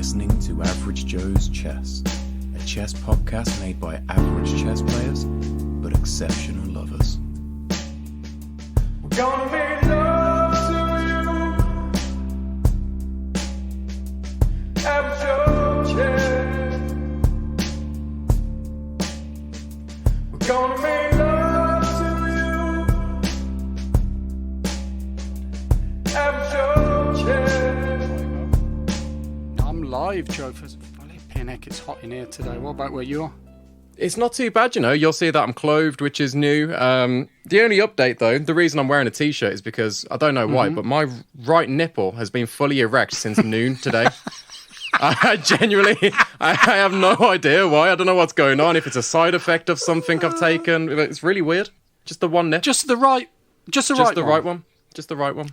listening to Average Joe's Chess, a chess podcast made by average chess players, but exceptional lovers. We're gonna make love to you. Average Joe's Chess. We're gonna make love to you. Average Joe's Chess. I'm live, Joe. Flipping heck, it's hot in here today. What about where you are? It's not too bad, you know. You'll see that I'm clothed, which is new. The only update, though, the reason I'm wearing a t-shirt is because, I don't know why, but my right nipple has been fully erect since noon today. I genuinely, I have no idea why. I don't know what's going on. If it's a side effect of something I've taken. It's really weird. Just the one nip. Just the right one. Just the right one.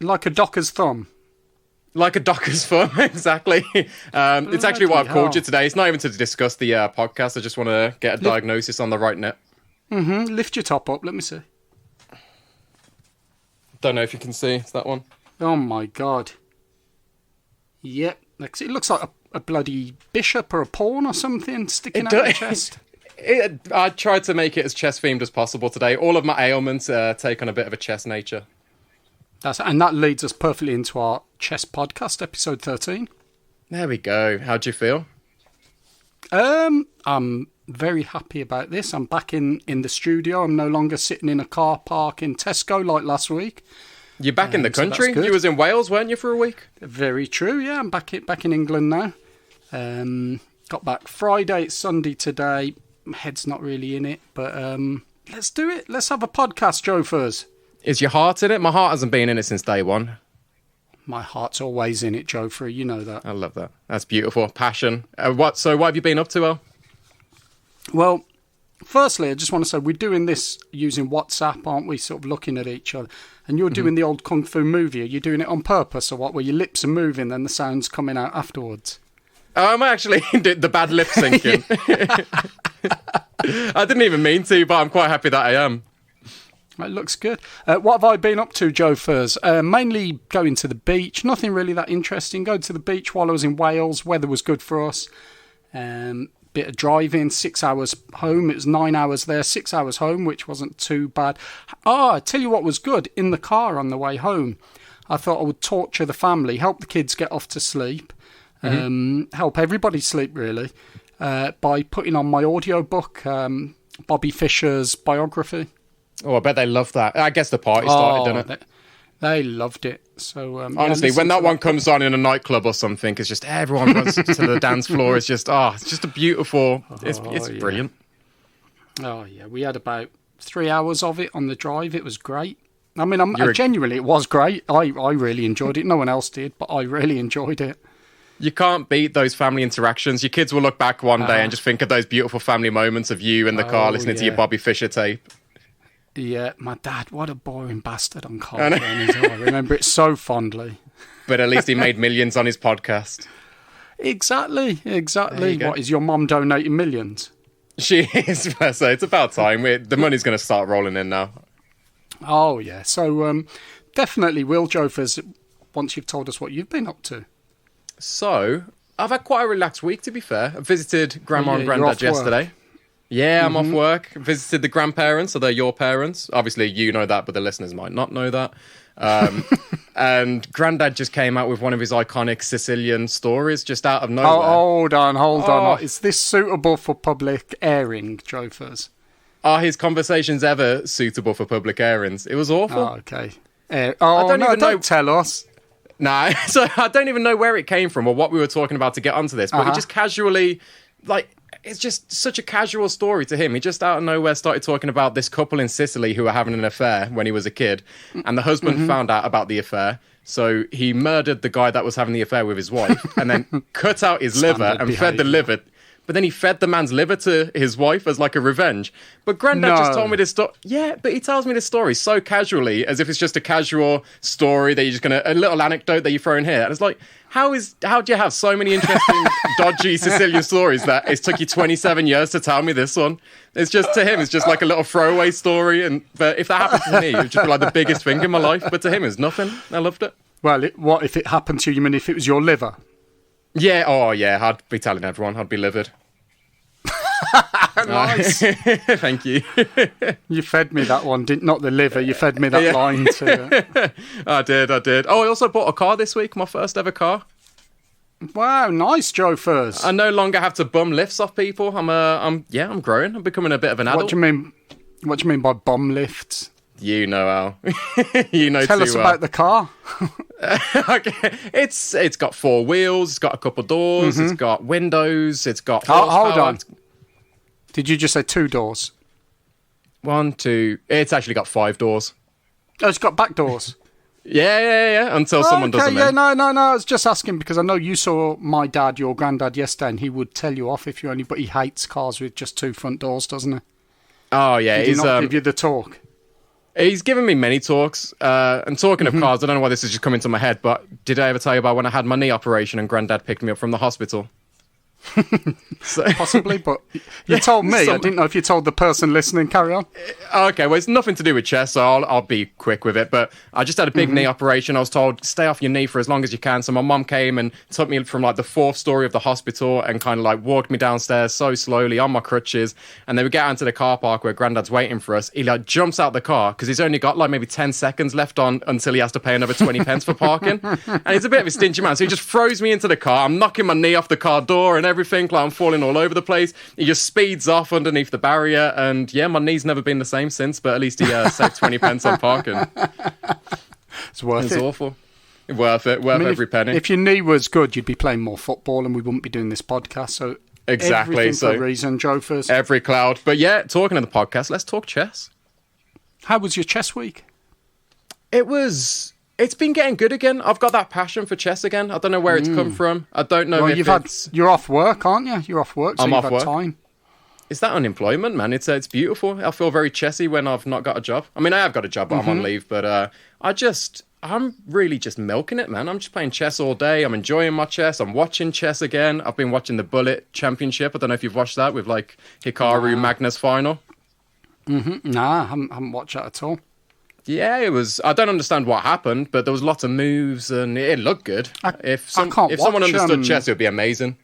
Like a docker's thumb. Like a docker's thumb, exactly. It's actually why I've called you today. It's not even to discuss the podcast. I just want to get a diagnosis on the right nip. Lift your top up. Let me see. Don't know if you can see. It's that one. Oh, my God. Yep. It looks like a bloody bishop or a pawn or something sticking out of the chest. I tried to make it as chess-themed as possible today. All of my ailments take on a bit of a chess nature. And that leads us perfectly into our chess podcast, episode 13. There we go. How'd you feel? I'm very happy about this. I'm back in the studio. I'm no longer sitting in a car park in Tesco like last week. You're back in the country? You was in Wales, weren't you, for a week? Very true, yeah. I'm back in England now. Got back Friday. It's Sunday today. My head's not really in it, but let's do it. Let's have a podcast, Joe Furs. Is your heart in it? My heart hasn't been in it since day one. My heart's always in it, Joe Free. You know that. I love that. That's beautiful. Passion. What have you been up to, Al? Well, firstly, I just want to say we're doing this using WhatsApp, aren't we? Sort of looking at each other. And you're doing the old Kung Fu movie. Are you doing it on purpose or what? Where your lips are moving and the sound's coming out afterwards? I'm actually the bad lip syncing. I didn't even mean to, but I'm quite happy that I am. It looks good. What have I been up to, Joe Furs? Mainly going to the beach. Nothing really that interesting. Going to the beach while I was in Wales. Weather was good for us. Bit of driving, 6 hours home. It was 9 hours there, 6 hours home, which wasn't too bad. I tell you what was good. In the car on the way home, I thought I would torture the family, help the kids get off to sleep, help everybody sleep, really, by putting on my audiobook, Bobby Fischer's biography. Oh, I bet they loved that. I guess the party started, didn't it? They loved it. So honestly, when that one comes on in a nightclub or something, it's just everyone runs to the dance floor. It's just a beautiful. It's brilliant. Oh yeah, we had about 3 hours of it on the drive. It was great. I mean, genuinely, it was great. I really enjoyed it. No one else did, but I really enjoyed it. You can't beat those family interactions. Your kids will look back one day and just think of those beautiful family moments of you in the car listening to your Bobby Fischer tape. Yeah, my dad, what a boring bastard on car. I remember it so fondly. But at least he made millions on his podcast. Exactly. What, is your mum donating millions? She is, so it's about time. The money's going to start rolling in now. Oh, yeah. So definitely will, Jofers, once you've told us what you've been up to. So, I've had quite a relaxed week, to be fair. I visited Grandma and Grandad yesterday. Yeah, I'm off work. Visited the grandparents, so they're your parents. Obviously, you know that, but the listeners might not know that. And Grandad just came out with one of his iconic Sicilian stories just out of nowhere. Oh, hold on. Is this suitable for public airing, Jofers? Are his conversations ever suitable for public airings? It was awful. Oh, okay. Don't tell us. Nah, so I don't even know where it came from or what we were talking about to get onto this, but he just casually, it's just such a casual story to him. He just out of nowhere started talking about this couple in Sicily who were having an affair when he was a kid, and the husband found out about the affair, so he murdered the guy that was having the affair with his wife, and then cut out his liver and fed the liver. But then he fed the man's liver to his wife as like a revenge. But Grandad just told me this story. Yeah, but he tells me this story so casually, as if it's just a casual story that you're just a little anecdote that you throw in here. And it's like, how do you have so many interesting, dodgy Sicilian stories that it took you 27 years to tell me this one? It's just, to him, it's just like a little throwaway story. But if that happened to me, it would just be like the biggest thing in my life. But to him, it's nothing. I loved it. Well, what if it happened to you? You mean if it was your liver? Yeah, oh yeah, I'd be telling everyone. I'd be livid. Nice. Thank you. You fed me that one, not the liver. You fed me that line too. I did. Oh, I also bought a car this week, my first ever car. Wow, nice, Joe Furs. I no longer have to bum lifts off people. I'm growing. I'm becoming a bit of an adult. What do you mean by bum lifts? You know, Al. You know. Tell us about the car. Okay. It's got 4 wheels. It's got a couple doors. It's got windows. It's got horsepower. Hold on. Did you just say 2 doors? 1, 2. It's actually got 5 doors. Oh, it's got back doors. Yeah. Until someone does them in. No. I was just asking because I know you saw my dad, your granddad, yesterday, and he would tell you off if you only. But he hates cars with just 2 front doors, doesn't he? Oh yeah, Did he not give you the talk? He's given me many talks. And talking of cars, I don't know why this is just coming to my head, but did I ever tell you about when I had my knee operation and Granddad picked me up from the hospital? Possibly, but you told me. I didn't know if you told the person listening. Carry on. Okay, well, it's nothing to do with chess, so I'll be quick with it. But I just had a big knee operation. I was told, stay off your knee for as long as you can. So my mum came and took me from like the 4th story of the hospital and kind of like walked me downstairs so slowly on my crutches. And then we get out into the car park where Granddad's waiting for us. He like jumps out the car because he's only got like maybe 10 seconds left on until he has to pay another 20 pence for parking. And he's a bit of a stingy man. So he just throws me into the car. I'm knocking my knee off the car door and everything. Like I'm falling all over the place. He just speeds off underneath the barrier, and yeah, my knee's never been the same since. But at least he saved 20 pence on parking. It's worth it. It's awful. Worth it. Worth every penny. If your knee was good, you'd be playing more football, and we wouldn't be doing this podcast. So exactly. Everything So for a reason, Joe. First, every cloud. But yeah, talking of the podcast, let's talk chess. How was your chess week? It's been getting good again. I've got that passion for chess again. I don't know where it's come from. I don't know if you're off work, aren't you? You're off work, so I'm you've off had work. time. It's that unemployment, man. It's beautiful. I feel very chessy when I've not got a job. I mean, I have got a job, but I'm on leave. But I'm really just milking it, man. I'm just playing chess all day. I'm enjoying my chess. I'm watching chess again. I've been watching the Bullet Championship. I don't know if you've watched that with like Hikaru Magnus final. Nah, I haven't watched that at all. Yeah, it was. I don't understand what happened, but there was lots of moves and it looked good. If someone understood chess, it would be amazing.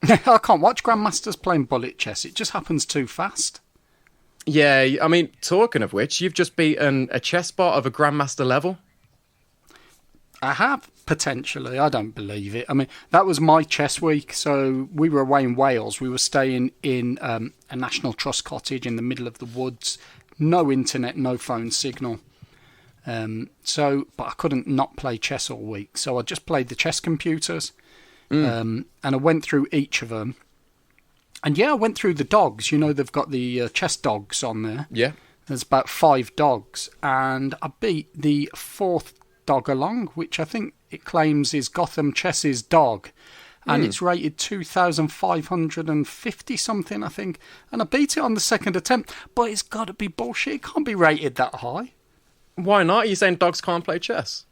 I can't watch grandmasters playing bullet chess. It just happens too fast. Yeah, I mean, talking of which, you've just beaten a chess bot of a grandmaster level. I have, potentially. I don't believe it. I mean, that was my chess week. So we were away in Wales. We were staying in a National Trust cottage in the middle of the woods. No internet, no phone signal. But I couldn't not play chess all week. So I just played the chess computers. And I went through each of them. And yeah, I went through the dogs. You know, they've got the chess dogs on there. Yeah. There's about 5 dogs. And I beat the 4th dog along, which I think it claims is Gotham Chess's dog. And it's rated 2,550 something, I think. And I beat it on the 2nd attempt. But it's got to be bullshit. It can't be rated that high. Why not? Are you saying dogs can't play chess?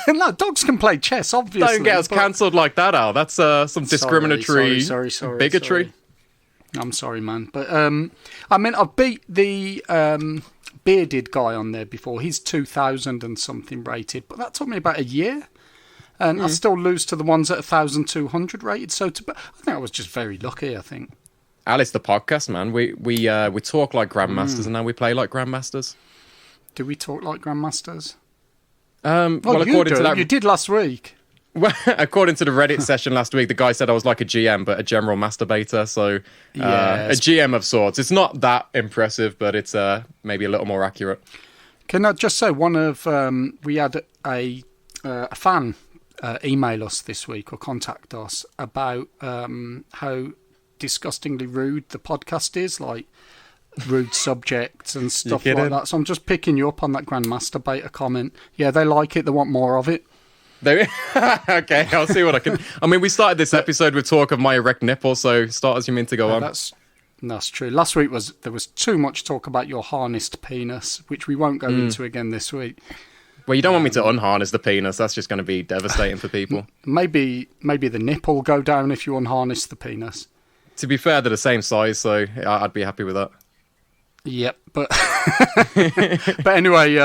No, dogs can play chess, obviously. Don't get us cancelled like that, Al. That's some discriminatory bigotry. Sorry. I'm sorry, man. But, I mean, I've beat the bearded guy on there before. He's 2,000 and something rated. But that took me about a year. And I still lose to the ones at 1,200 rated. So I think I was just very lucky, I think. Alice, the podcast, man. We talk like grandmasters and now we play like grandmasters. Do we talk like grandmasters? Well, according to that, you did last week. Well, according to the Reddit session last week, the guy said I was like a GM, but a general masturbator. So a GM of sorts. It's not that impressive, but it's maybe a little more accurate. Can I just say, we had a fan email us this week or contact us about how disgustingly rude the podcast is, like rude subjects and stuff like that. So I'm just picking you up on that Grandmaster Beta comment. Yeah, they like it. They want more of it. Okay, I'll see what I can. I mean, we started this episode with talk of my erect nipple, so start as you mean to go on. That's true. Last week there was too much talk about your harnessed penis, which we won't go into again this week. Well, you don't want me to unharness the penis. That's just going to be devastating for people. Maybe the nipple will go down if you unharness the penis. To be fair, they're the same size, so I'd be happy with that. Yep, but but anyway,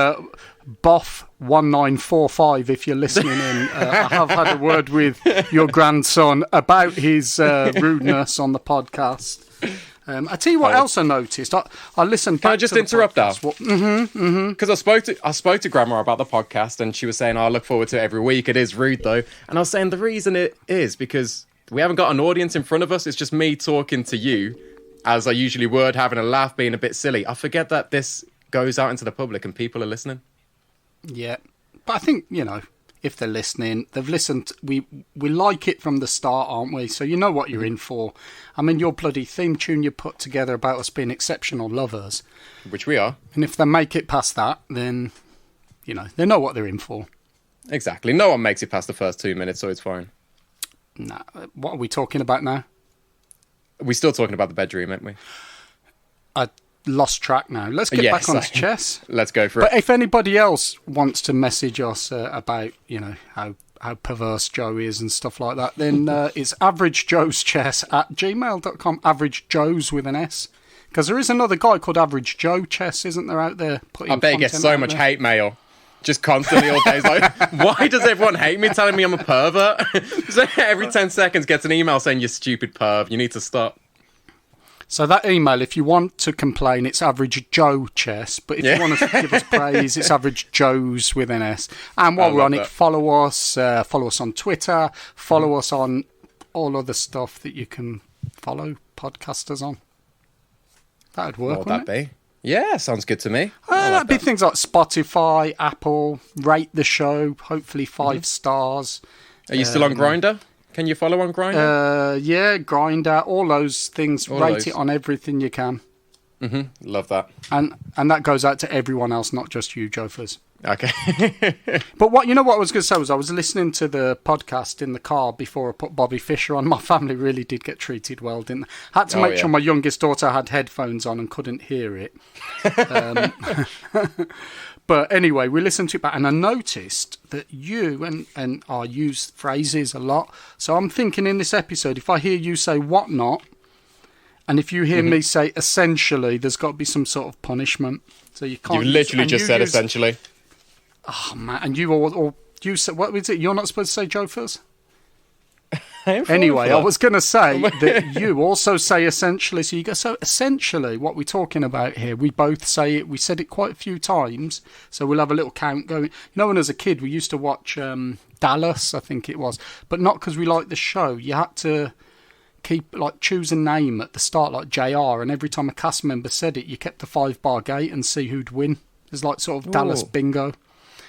Boff1945, if you're listening in, I have had a word with your grandson about his rudeness on the podcast. I tell you what else I noticed. I listened. Can back I just to the interrupt podcast. that? Because I spoke to Grandma about the podcast, and she was saying, "I look forward to it every week." It is rude though, and I was saying the reason it is because we haven't got an audience in front of us. It's just me talking to you, as I usually would, having a laugh, being a bit silly. I forget that this goes out into the public and people are listening. Yeah, but I think if they're listening, they've listened. We like it from the start, aren't we? So you know what you're in for. I mean, your bloody theme tune you put together about us being exceptional lovers, Which we are. and if they make it past that, then they know what they're in for. Exactly. No one makes it past the first 2 minutes, so it's fine. Nah, what are we talking about now? We're still talking about the bedroom, aren't we? I lost track now. Let's get back on chess. Let's go for But it. if anybody else wants to message us about, how perverse Joe is and stuff like that, then it's averagejoeschess@gmail.com. Average Joe's with an S. Because there is another guy called Average Joe Chess, isn't there, out there? I bet he gets so much hate mail. Just constantly all day. It's like, why does everyone hate me, telling me I'm a pervert? So every 10 seconds gets an email saying, "You stupid perv, you need to stop." So that email, if you want to complain, it's Average Joe Chess. But if you want to give us praise, it's Average Joe's with an S. And while we're on it, follow us on Twitter, follow us on all other stuff that you can follow podcasters on. That'd work, What would that wouldn't it? be? Yeah, sounds good to me. That'd be things like Spotify, Apple, rate the show, hopefully 5 stars. Are you still on Grindr? Can you follow on Grindr? Yeah, Grindr, all those things. Rate it on everything you can. Love that. And that goes out to everyone else, not just you, Jofers. Okay. But what I was going to say was I was listening to the podcast in the car before I put Bobby Fischer on. My family really did get treated well, didn't they? Had to make sure my youngest daughter had headphones on and couldn't hear it. But anyway, we listened to it back, and I noticed that you and I use phrases a lot. So I'm thinking in this episode, if I hear you say "what not," and if you hear me say "essentially," there's got to be some sort of punishment. So you can't. You literally just said essentially. Oh man! And you you said, what was it? You're not supposed to say Jofers? Anyway, I was going to say that you also say essentially. So you go, so essentially, what we're talking about here, we both say it. We said it quite a few times. So we'll have a little count going. When as a kid, we used to watch Dallas, I think it was. But not because we liked the show. You had to choose a name at the start, like JR. And every time a cast member said it, you kept a 5-bar gate and see who'd win. It's like sort of Dallas bingo.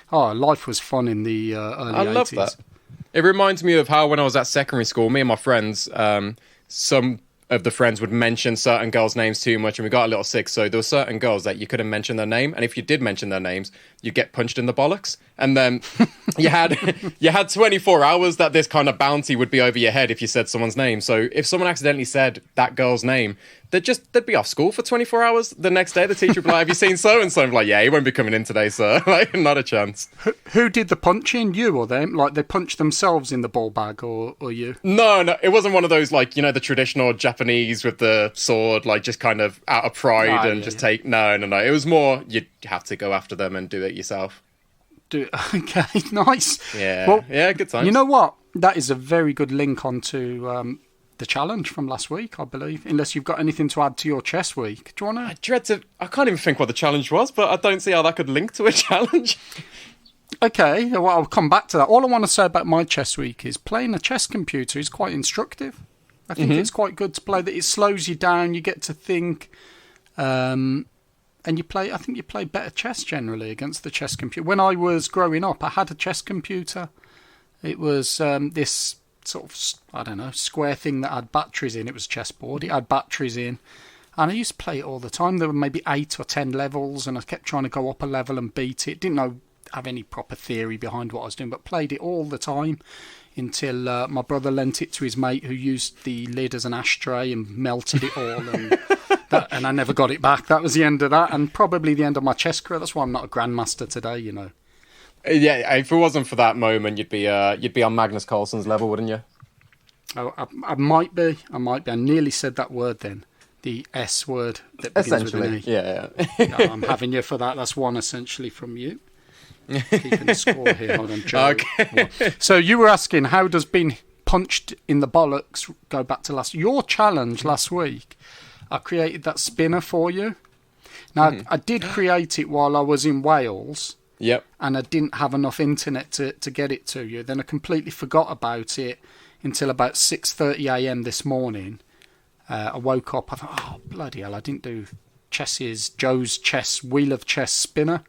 Oh, life was fun in the early 80s. I love that. It reminds me of how when I was at secondary school, me and my friends, some of the friends would mention certain girls' names too much, and we got a little sick. So there were certain girls that you couldn't mention their name, and if you did mention their names, you'd get punched in the bollocks. And then you had 24 hours that this kind of bounty would be over your head if you said someone's name. So if someone accidentally said that girl's name, they'd be off school for 24 hours. The next day, the teacher would be like, "Have you seen so and so?" I'm like, "Yeah, he won't be coming in today, sir." Like, not a chance. Who did the punching? You or them? Like they punched themselves in the ball bag, or you? No, it wasn't one of those the traditional Japanese with the sword, just kind of out of pride take. No. It was more you'd have to go after them and do it yourself. Okay, nice. Yeah, well, yeah, good times. You know what? That is a very good link onto the challenge from last week, I believe. Unless you've got anything to add to your chess week. Do you want to? I can't even think what the challenge was, but I don't see how that could link to a challenge. Okay, well, I'll come back to that. All I want to say about my chess week is playing a chess computer is quite instructive. I think it's quite good to play that. It slows you down. You get to think. And I think you play better chess generally against the chess computer. When I was growing up, I had a chess computer. It was this sort of, square thing that had batteries in. It was a chessboard. It had batteries in. And I used to play it all the time. There were maybe 8 or 10 levels, and I kept trying to go up a level and beat it. Didn't have any proper theory behind what I was doing, but played it all the time until my brother lent it to his mate who used the lid as an ashtray and melted it all. And I never got it back. That was the end of that, and probably the end of my chess career. That's why I'm not a grandmaster today, Yeah, if it wasn't for that moment, you'd be on Magnus Carlsen's level, wouldn't you? Oh, I might be. I nearly said that word then. The S word that begins with an E. Yeah. No, I'm having you for that. That's one essentially from you. keeping the score here. Hold on, Joe. Okay. So you were asking, how does being punched in the bollocks go back to your challenge last week? I created that spinner for you. Now, I did create it while I was in Wales. Yep. And I didn't have enough internet to get it to you. Then I completely forgot about it until about 6:30 a.m. this morning. I woke up, I thought, oh, bloody hell, I didn't do Joe's chess, Wheel of Chess spinner.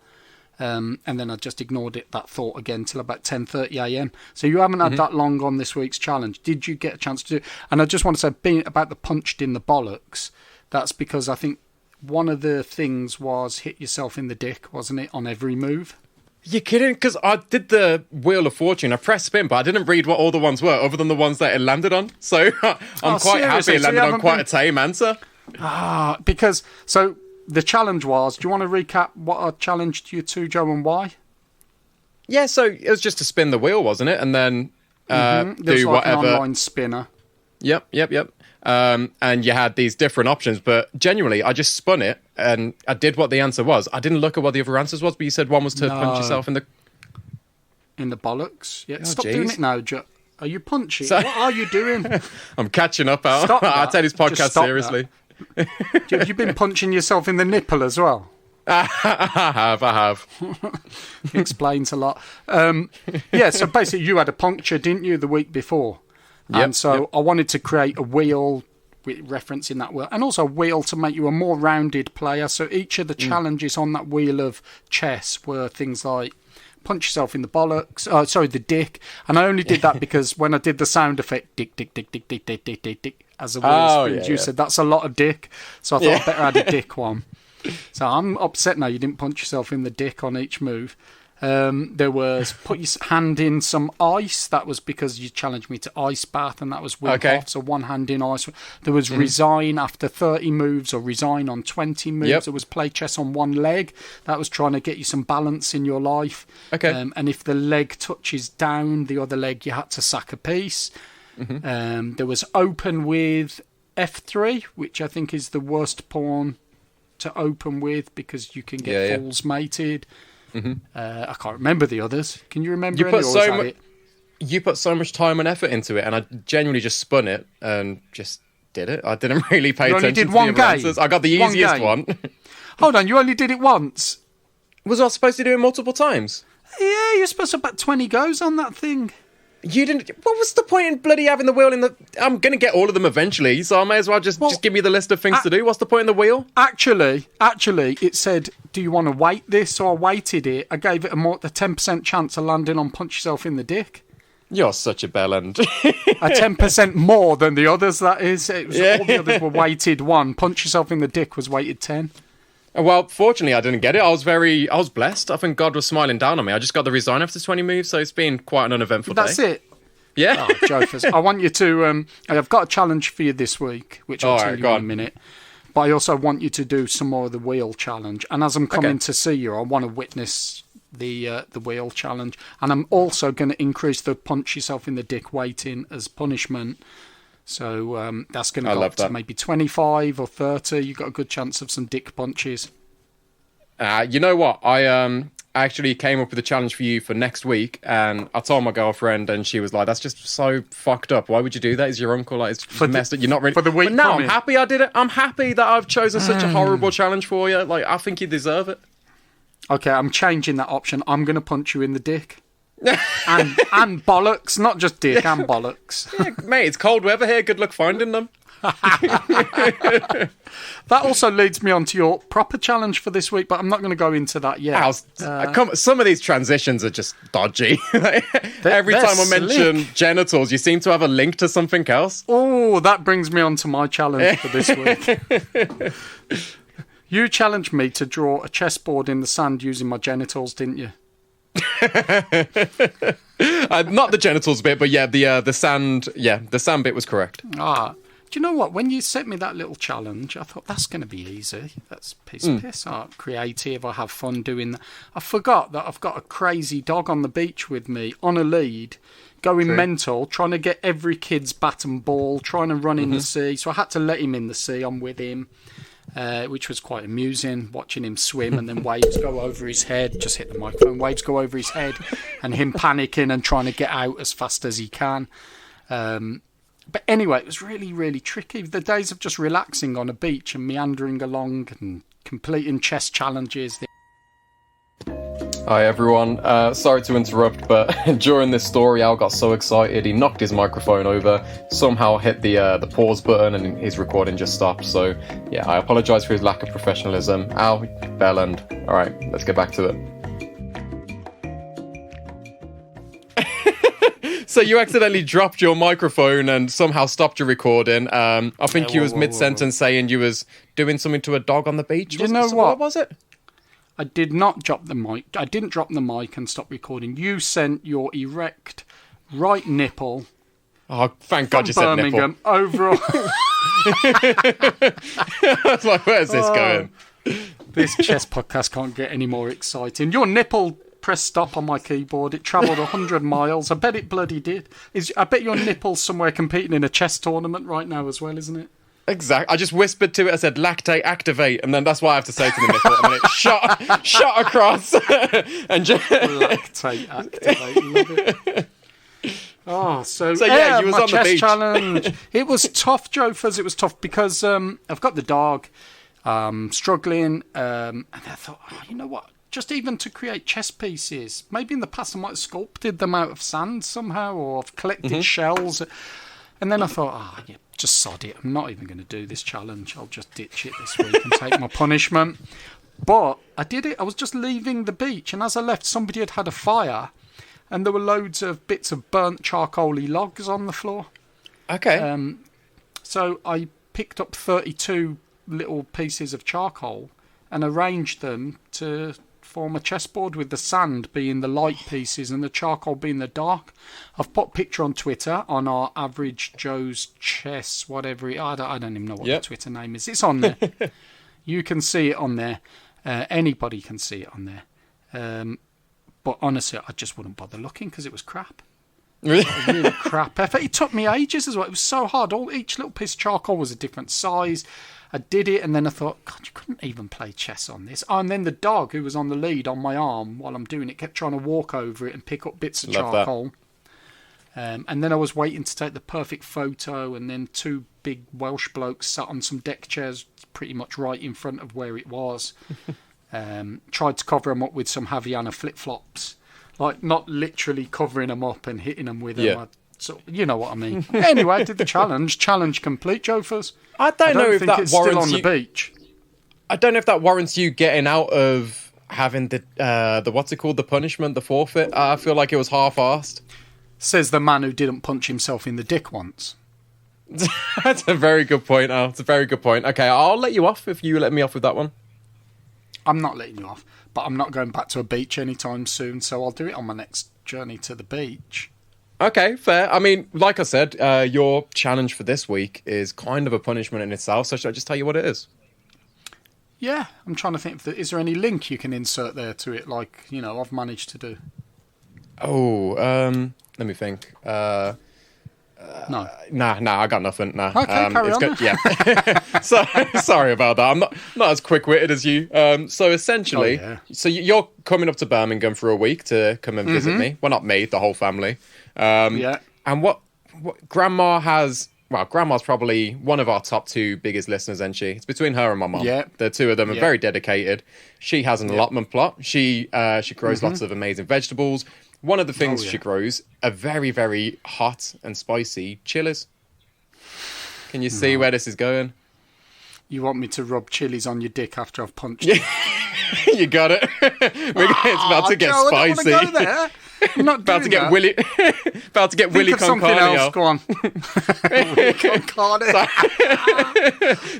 And then I just ignored that thought again till about 10:30 a.m. So you haven't had that long on this week's challenge. Did you get a chance to do it? And I just want to say, being about the punched in the bollocks, that's because I think one of the things was hit yourself in the dick, wasn't it, on every move? You're kidding? Because I did the Wheel of Fortune. I pressed spin, but I didn't read what all the ones were, other than the ones that it landed on. So I'm quite happy it landed on quite a tame answer. Because, so the challenge was, do you want to recap what I challenged you to, Joe, and why? Yeah, so it was just to spin the wheel, wasn't it? And then do like whatever. An online spinner. Yep. And you had these different options, but genuinely, I just spun it and I did what the answer was. I didn't look at what the other answers was, but you said one was to punch yourself in the bollocks. Yeah, stop geez. doing it now, Joe. Are you punching? So- What are you doing? I'm catching up, Al. Stop I that. take this Just podcast stop seriously. Have you been punching yourself in the nipple as well? I have. Explains a lot. Yeah, so basically you had a puncture, didn't you, the week before? And so I wanted to create a wheel referencing that wheel, and also a wheel to make you a more rounded player. So each of the challenges on that wheel of chess were things like punch yourself in the bollocks, the dick. And I only did that because when I did the sound effect, dick, dick, dick, dick, dick, dick, dick, dick, dick, as the wheel spins, you said that's a lot of dick. So I thought I'd better add a dick one. So I'm upset now you didn't punch yourself in the dick on each move. There was put your hand in some ice. That was because you challenged me to ice bath, and that was Wim Hof. So one hand in ice. There was resign after 30 moves, or resign on 20 moves. There was play chess on one leg. That was trying to get you some balance in your life. And if the leg touches down the other leg, you had to sack a piece. There was open with F3, which I think is the worst pawn to open with because you can get fools mated. I can't remember the others. Can you remember? You put so much time and effort into it, and I genuinely just spun it and just did it. I didn't really pay attention to the other answers. I got the easiest one. Hold on, you only did it once. Was I supposed to do it multiple times? Yeah, you're supposed to have about 20 goes on that thing. You didn't. What was the point in bloody having the wheel in the? I'm gonna get all of them eventually, so I may as well just give me the list of things to do. What's the point in the wheel? Actually, it said, "Do you want to weight this?" So I weighted it. I gave it a 10% chance of landing on punch yourself in the dick. You're such a bellend. A 10% more than the others. That is, it was, all the others were weighted 1. Punch yourself in the dick was weighted 10. Well, fortunately, I didn't get it. I was blessed. I think God was smiling down on me. I just got the resign after 20 moves, so it's been quite an uneventful day. That's it. Yeah. Oh, Jofers. I want you to. I've got a challenge for you this week, which I'll tell you in a minute. But I also want you to do some more of the wheel challenge. And as I'm coming to see you, I want to witness the wheel challenge. And I'm also going to increase the punch yourself in the dick weighting as punishment. So that's going to go up to maybe 25 or 30. You've got a good chance of some dick punches. You know what? I actually came up with a challenge for you for next week, and I told my girlfriend, and she was like, "That's just so fucked up. Why would you do that? Is your uncle like it's messed up? You're not really." For the week, but now I'm happy I did it. I'm happy that I've chosen such a horrible challenge for you. Like I think you deserve it. Okay, I'm changing that option. I'm going to punch you in the dick. and bollocks, not just dick, and bollocks. Yeah, mate, it's cold weather here. Good luck finding them. That also leads me on to your proper challenge for this week, but I'm not going to go into that yet. Some of these transitions are just dodgy. Every time I mention genitals, you seem to have a link to something else. Oh, that brings me on to my challenge for this week. You challenged me to draw a chessboard in the sand using my genitals, didn't you? Not the genitals bit, but yeah, the sand. Yeah, the sand bit was correct. Do you know what? When you set me that little challenge, I thought that's going to be easy. That's a piece of piss. Creative. I have fun doing that. I forgot that I've got a crazy dog on the beach with me on a lead, going mental, trying to get every kid's bat and ball, trying to run in the sea. So I had to let him in the sea. I'm with him. which was quite amusing, watching him swim and then waves go over his head. Just hit the microphone. Waves go over his head and him panicking and trying to get out as fast as he can. But anyway, it was really, really tricky. The days of just relaxing on a beach and meandering along and completing chess challenges. Hi everyone, sorry to interrupt, but during this story Al got so excited he knocked his microphone over, somehow hit the pause button and his recording just stopped. So yeah, I apologise for his lack of professionalism. Al, bellend. Alright, let's get back to it. So you accidentally dropped your microphone and somehow stopped your recording. I think you was mid-sentence saying you was doing something to a dog on the beach. You know what was it? I did not drop the mic. I didn't drop the mic and stop recording. You sent your erect right nipple. Oh, thank God you said nipple. Birmingham overall. That's like, where's this going? This chess podcast can't get any more exciting. Your nipple pressed stop on my keyboard. It travelled 100 miles. I bet it bloody did. I bet your nipple's somewhere competing in a chess tournament right now as well, isn't it? Exactly. I just whispered to it. I said, "Lactate, activate," and then that's what I have to say to the nipple. And then it shot across. And just lactate, activate. Love it. Oh, so yeah, you was my on the chess beach. challenge. It was tough, Joe Fuzz. It was tough because I've got the dog, struggling, and I thought, you know what? Just even to create chess pieces. Maybe in the past I might have sculpted them out of sand somehow, or I've collected shells. And then I thought, yeah, just sod it. I'm not even going to do this challenge. I'll just ditch it this week and take my punishment. But I did it. I was just leaving the beach, and as I left, somebody had had a fire, and there were loads of bits of burnt charcoaly logs on the floor. Okay. So I picked up 32 little pieces of charcoal and arranged them to form a chessboard, with the sand being the light pieces and the charcoal being the dark. I've put a picture on Twitter on our Average Joe's Chess, whatever I don't even know what the Twitter name is. It's on there. You can see it on there. Anybody can see it on there. But honestly, I just wouldn't bother looking because it was crap. Really crap effort. It took me ages as well. It was so hard. Each little piece of charcoal was a different size. I did it, and then I thought, God, you couldn't even play chess on this. Oh, and then the dog, who was on the lead on my arm while I'm doing it, kept trying to walk over it and pick up bits of charcoal. And then I was waiting to take the perfect photo, and then two big Welsh blokes sat on some deck chairs pretty much right in front of where it was. Tried to cover them up with some Havaiana flip-flops. Like, not literally covering them up and hitting them with them. So, you know what I mean. Anyway, I did the challenge. Challenge complete, Joe Fuzz. I don't know if that it's warrants still on you. The beach. I don't know if that warrants you getting out of having the what's it called, the punishment, the forfeit. I feel like it was half-assed. Says the man who didn't punch himself in the dick once. That's a very good point, Al. It's a very good point. Okay, I'll let you off if you let me off with that one. I'm not letting you off, but I'm not going back to a beach anytime soon, so I'll do it on my next journey to the beach. Okay, fair. I mean, like I said, your challenge for this week is kind of a punishment in itself, so should I just tell you what it is? Yeah, I'm trying to think, is there any link you can insert there to it, like, you know, I've managed to do? Oh, let me think. No. Nah, I got nothing. Nah. Okay, carry on. Good. Yeah. Sorry about that. I'm not as quick-witted as you. So essentially, so you're coming up to Birmingham for a week to come and visit me. Well, not me, the whole family. Yeah. And what Grandma has... Well, Grandma's probably one of our top two biggest listeners, isn't she? It's between her and my mum. Yeah. The two of them are very dedicated. She has an allotment plot. She grows lots of amazing vegetables. One of the things she grows are very, very hot and spicy chilies. Can you see where this is going? You want me to rub chilies on your dick after I've punched you? You got it. It's about to get Joe, spicy. I don't want to go there. I'm not About to doing get that. Willy. About to get Willy Think of something Concarneo. else. Go on. Willy Concarneo.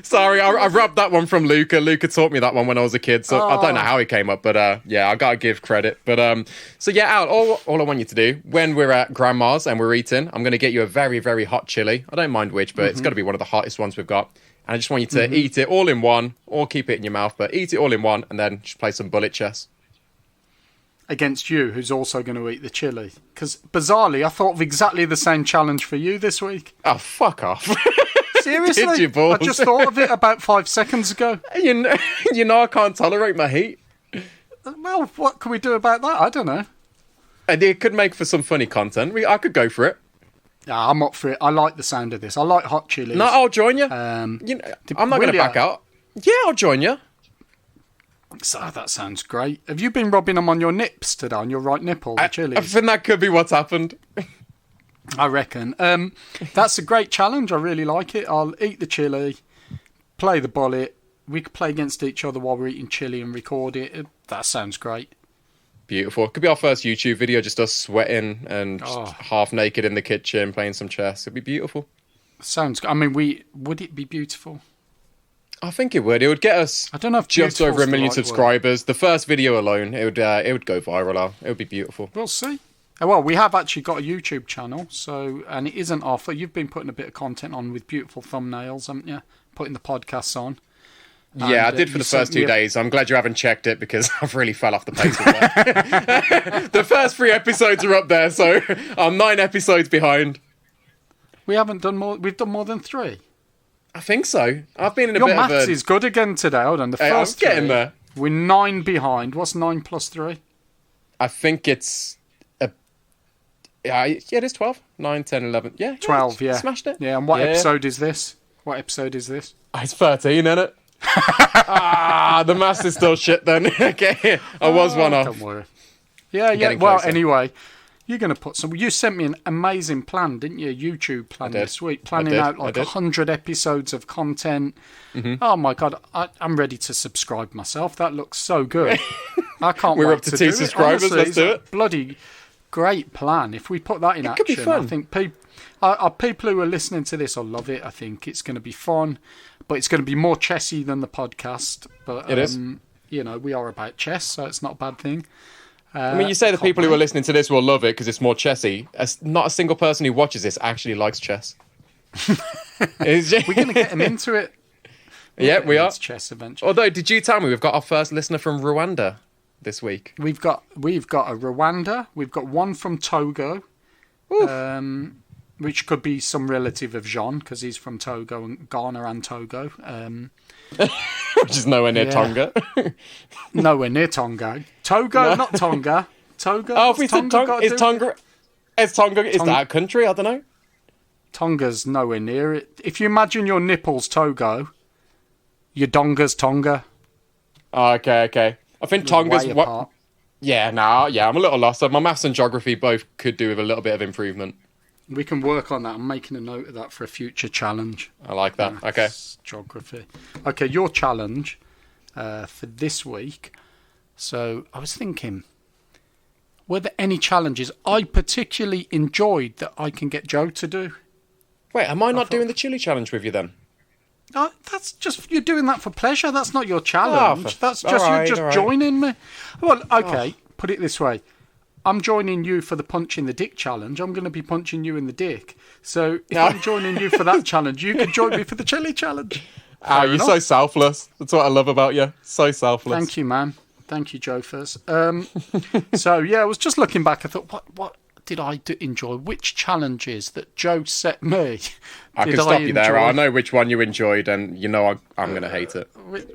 Sorry, I robbed that one from Luca. Luca taught me that one when I was a kid, so I don't know how he came up, but yeah, I gotta give credit. But so yeah, Al, all I want you to do when we're at Grandma's and we're eating, I'm gonna get you a very, very hot chili. I don't mind which, but it's got to be one of the hottest ones we've got. And I just want you to eat it all in one, or keep it in your mouth, but eat it all in one, and then just play some bullet chess. Against you, who's also going to eat the chili. Because, bizarrely, I thought of exactly the same challenge for you this week. Oh, fuck off. Seriously? Did you, balls? I just thought of it about 5 seconds ago. You know I can't tolerate my heat. Well, what can we do about that? I don't know. And it could make for some funny content. I could go for it. Yeah, I'm up for it. I like the sound of this. I like hot chilies. No, I'll join you. I'm not going to back out. Yeah, I'll join you. So, that sounds great. Have you been rubbing them on your nips today, on your right nipple, the chilies? I think that could be what's happened. I reckon. That's a great challenge. I really like it. I'll eat the chili, play the bullet. We could play against each other while we're eating chili and record it. That sounds great. Beautiful. Could be our first YouTube video, just us sweating and just half naked in the kitchen playing some chess. It'd be beautiful. Sounds. I mean, would it be beautiful? I think it would. It would get us. I don't know if just over 1 million the right subscribers. The first video alone, it would go viral. It would be beautiful. We'll see. Well, we have actually got a YouTube channel, and it isn't off. You've been putting a bit of content on with beautiful thumbnails, haven't you? Putting the podcasts on. Yeah, I did for the first 2 days. I'm glad you haven't checked it because I've really fell off the pace with that. The first 3 episodes are up there, so I'm 9 episodes behind. We haven't done more. We've done more than 3. I think so. I've been in a Your bit of a... maths is good again today. Hold on. The first I'm getting there. We're 9 behind. What's 9 plus 3? I think it's... Yeah, it is 12. 9, 10, 11. Yeah. 12, yeah. Smashed it. Yeah, and what episode is this? What episode is this? It's 13, isn't it? The maths is still shit then. Okay, I was one off. Don't worry. Yeah. Well, anyway, you're going to put some... You sent me an amazing plan, didn't you? YouTube plan this week. Planning out like 100 episodes of content. Mm-hmm. Oh, my God. I'm ready to subscribe myself. That looks so good. I can't wait We're up to 2 subscribers. Honestly, let's do it. Bloody great plan. If we put that in action, could be fun. I think people who are listening to this will love it. I think it's going to be fun. But it's going to be more chessy than the podcast. But it is. You know, we are about chess, so it's not a bad thing. I mean, you say the people who are listening to this will love it because it's more chessy. Not a single person who watches this actually likes chess. We're going to get them into it. Yeah, we are. Chess eventually. Although, did you tell me we've got our first listener from Rwanda this week? We've got a Rwanda. We've got one from Togo. Which could be some relative of Jean, because he's from Togo and Ghana and Togo. Which is nowhere near Tonga. Nowhere near Tonga. Togo, not Tonga. Togo. Oh, if we said Tonga, is Tonga that a country? I don't know. Tonga's nowhere near it. If you imagine your nipples Togo, your donga's Tonga. Oh, okay. I think Tonga's what? Apart. Yeah, I'm a little lost. So my maths and geography both could do with a little bit of improvement. We can work on that. I'm making a note of that for a future challenge. I like that. Okay. Geography. Okay, your challenge for this week. So I was thinking, were there any challenges I particularly enjoyed that I can get Joe to do? Wait, am I not doing the chili challenge with you then? That's just, you're doing that for pleasure. That's not your challenge. That's just you're just joining me. Well, okay, put it this way. I'm joining you for the punch in the dick challenge. I'm going to be punching you in the dick. So if I'm joining you for that challenge, you can join me for the chili challenge. You're so selfless. That's what I love about you. So selfless. Thank you, man. Thank you, Joe, first. So, yeah, I was just looking back. I thought, what did I enjoy? Which challenges that Joe set me I can stop you there. I know which one you enjoyed, and you know I'm going to hate it.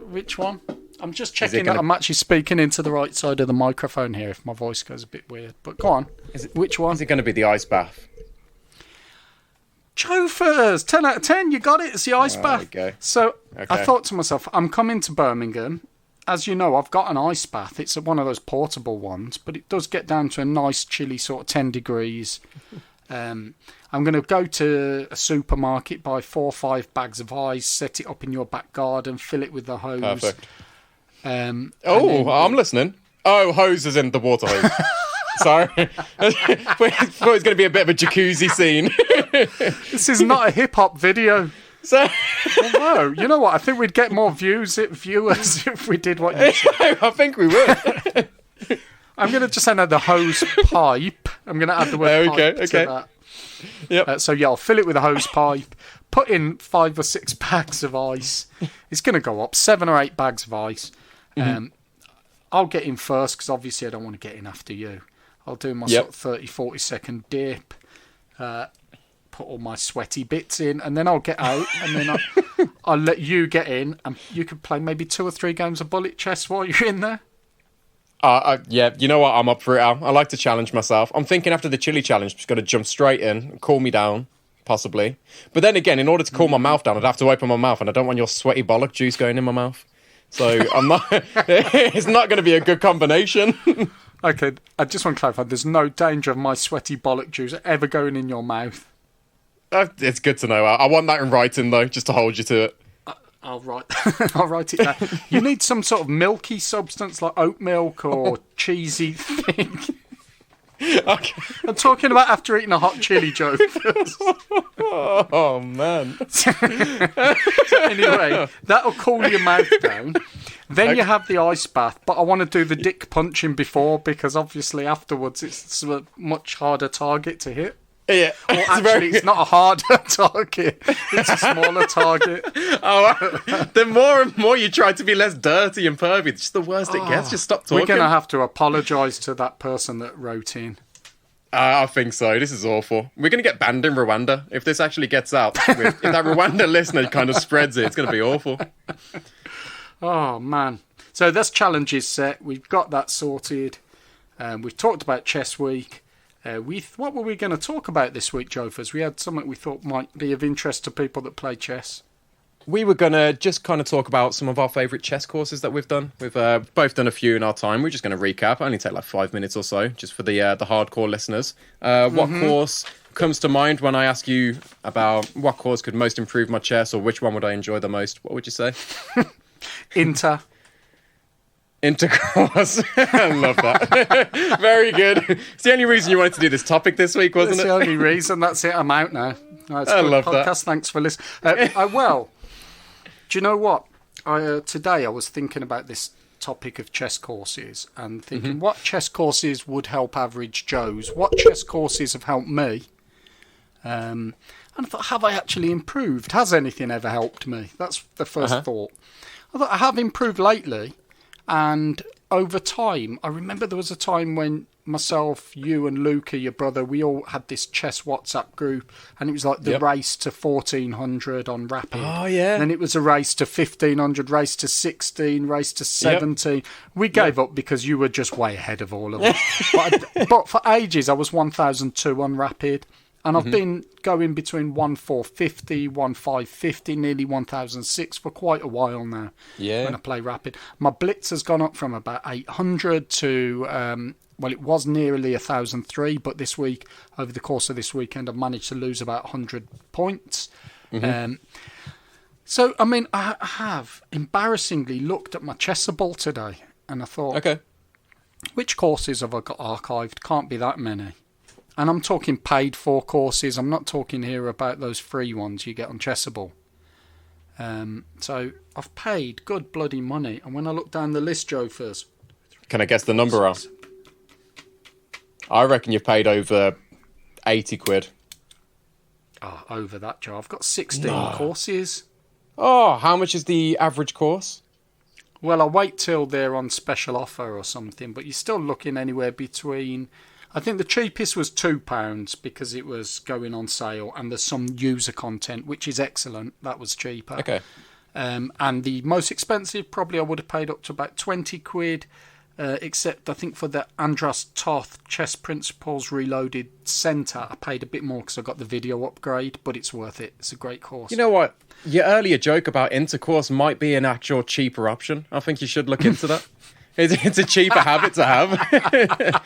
Which one? I'm just checking that I'm actually speaking into the right side of the microphone here if my voice goes a bit weird. But go on. Which one? Is it going to be the ice bath? Joe first. 10 out of 10. You got it. It's the ice bath. There you go. So I thought to myself, I'm coming to Birmingham. As you know, I've got an ice bath. It's one of those portable ones, but it does get down to a nice chilly sort of 10 degrees. I'm going to go to a supermarket, buy 4 or 5 bags of ice, set it up in your back garden, fill it with the hose. Perfect. I'm listening. Oh, hose is in the water hose. Sorry. I thought it was going to be a bit of a jacuzzi scene. This is not a hip-hop video. So, no, you know what? I think we'd get more viewers if we did what you said. I think we would. I'm going to just send out the hose pipe. I'm going to add the word pipe to that. Yep. So, I'll fill it with a hose pipe, put in 5 or 6 bags of ice. It's going to go up, 7 or 8 bags of ice. I'll get in first because obviously I don't want to get in after you. I'll do my sort of 30, 40 second dip. put all my sweaty bits in, and then I'll get out, and then I'll let you get in, and you could play maybe 2 or 3 games of bullet chess while you're in there. Yeah, you know what? I'm up for it, Al. I like to challenge myself. I'm thinking after the chili challenge, just got to jump straight in and cool me down, possibly. But then again, in order to cool my mouth down, I'd have to open my mouth, and I don't want your sweaty bollock juice going in my mouth. So I'm not. It's not going to be a good combination. Okay, I just want to clarify, there's no danger of my sweaty bollock juice ever going in your mouth. It's good to know. I want that in writing, though, just to hold you to it. I'll write it down. You need some sort of milky substance like oat milk or cheesy thing. Okay. I'm talking about after eating a hot chili, Joe. Oh, man. So anyway, that'll cool your mouth down. Then you have the ice bath, but I want to do the dick punching before, because obviously afterwards it's a much harder target to hit. Yeah. Well, actually, it's not a harder target. It's a smaller target. The more and more you try to be less dirty and pervy, it's just the worse it gets. Just stop talking. We're going to have to apologise to that person that wrote in. I think so. This is awful. We're going to get banned in Rwanda. If this actually gets out, if that Rwanda listener kind of spreads it, it's going to be awful. Oh, man. So that's challenges set. We've got that sorted. We've talked about Chess Week. What were we going to talk about this week, Jofers? We had something we thought might be of interest to people that play chess. We were going to just kind of talk about some of our favourite chess courses that we've done. We've both done a few in our time. We're just going to recap. Only take like 5 minutes or so, just for the hardcore listeners. What course comes to mind when I ask you about what course could most improve my chess, or which one would I enjoy the most? What would you say? Intercourse. I love that. Very good. It's the only reason you wanted to do this topic this week, wasn't it? That's the only reason. That's it. I'm out now. It's I good love podcast. that. Thanks for listening. Well, do you know what? Today I was thinking about this topic of chess courses and thinking what chess courses would help average Joes? What chess courses have helped me? And I thought, have I actually improved? Has anything ever helped me? That's the first thought. I thought I have improved lately. And over time, I remember there was a time when myself, you and Luca, your brother, we all had this chess WhatsApp group, and it was like the race to 1400 on Rapid. Oh, yeah. Then it was a race to 1500, race to 16, race to 17. Yep. We gave up because you were just way ahead of all of us. but for ages, I was 1002 on Rapid. And I've been going between 1450, 1550, nearly 1006 for quite a while now. Yeah. When I play Rapid. My Blitz has gone up from about 800 to, it was nearly 1003, but this week, over the course of this weekend, I've managed to lose about 100 points. So, I mean, I have embarrassingly looked at my Chessable today, and I thought, okay, which courses have I got archived? Can't be that many. And I'm talking paid for courses. I'm not talking here about those free ones you get on Chessable. So I've paid good bloody money. And when I look down the list, Jofers... Can I guess the number up? I reckon you've paid over 80 quid. Oh, over that, Joe. I've got 16 courses. Oh, how much is the average course? Well, I'll wait till they're on special offer or something. But you're still looking anywhere between... I think the cheapest was £2 because it was going on sale, and there's some user content, which is excellent. That was cheaper. Okay. And the most expensive, probably I would have paid up to about 20 quid, except I think for the Andras Toth Chess Principles Reloaded Centre, I paid a bit more because I got the video upgrade, but it's worth it. It's a great course. You know what? Your earlier joke about intercourse might be an actual cheaper option. I think you should look into that. It's a cheaper habit to have.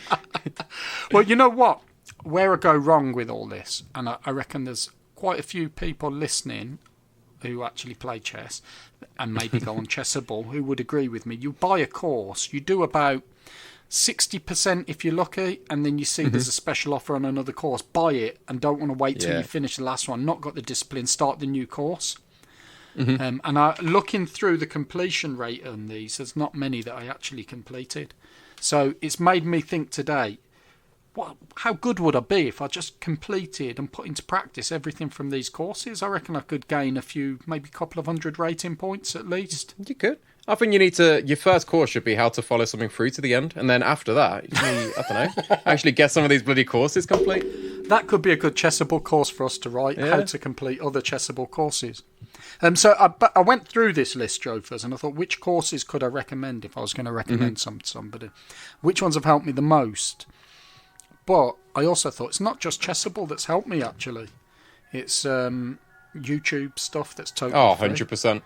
Well, you know what? Where I go wrong with all this, and I reckon there's quite a few people listening who actually play chess and maybe go on Chessable who would agree with me. You buy a course, you do about 60% if you're lucky, and then you see there's a special offer on another course. Buy it and don't want to wait till you finish the last one. Not got the discipline, start the new course. And looking through the completion rate on these, there's not many that I actually completed. So it's made me think today, how good would I be if I just completed and put into practice everything from these courses? I reckon I could gain a few, maybe a couple of 100 rating points at least. You could. I think you need to, your first course should be how to follow something through to the end. And then after that, you, I don't know, actually get some of these bloody courses complete. That could be a good chessable course for us to write, Yeah. how to complete other chessable courses. So I went through this list, Joe, first, and I thought, which courses could I recommend if I was going to recommend some to somebody? Which ones have helped me the most? But I also thought it's not just chessable that's helped me, actually. It's YouTube stuff that's totally free. 100%.